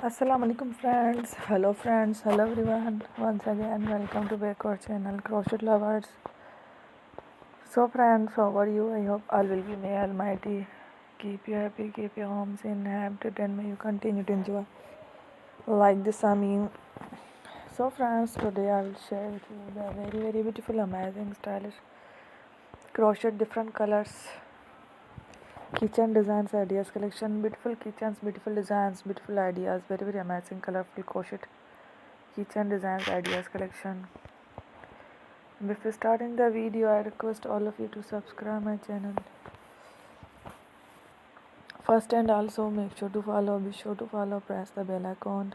Assalamu alaikum friends, hello everyone. Once again, welcome to back our channel, Crochet Lovers. So friends, how are you? I hope all will be may Almighty keep you happy, keep your homes in habitat, and may you continue to enjoy like this. So friends, today I will share with you the very beautiful, amazing, stylish crochet different colors keychain designs ideas collection. Beautiful keychains, beautiful designs, beautiful ideas, very amazing, colorful crochet keychain designs ideas collection. Before starting the video, I request all of you to subscribe my channel first, and also make sure to follow, be sure to follow, press the bell icon.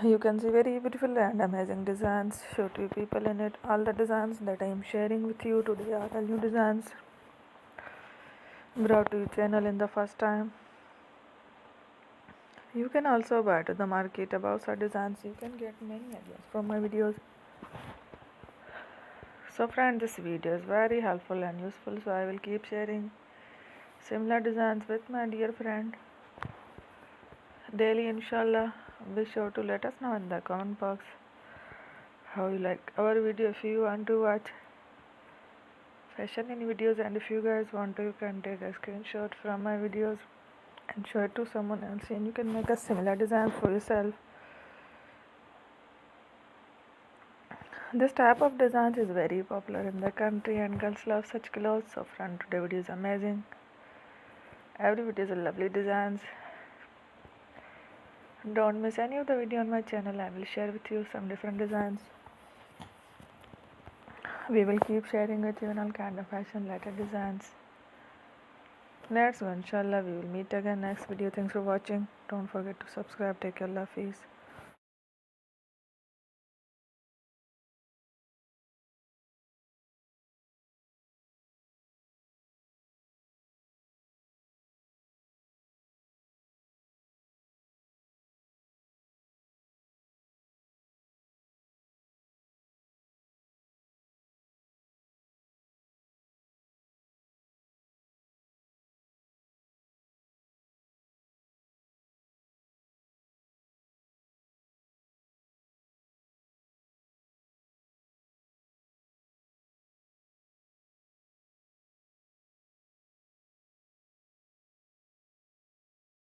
You can see very beautiful and amazing designs, show to people in it. All the designs that I am sharing with you today are the new designs brought to your channel in the first time. You can also buy to the market about such designs. You can get many ideas from my videos. So friend, this video is very helpful and useful, so I will keep sharing similar designs with my dear friend daily, inshallah. Be sure to let us know in the comment box how you like our video. If you want to watch fashion in videos, and if you guys want to, you can take a screenshot from my videos and show it to someone else, and you can make a similar design for yourself. This type of designs is very popular in the country and girls love such clothes. So friend, today video is amazing. Every video is a lovely designs. Don't miss any of the video on my channel. I will share with you some different designs. We will keep sharing with you all kind of fashion related designs. Let's go, inshallah. We will meet again next video. Thanks for watching. Don't forget to subscribe. Take care. Allah Hafiz.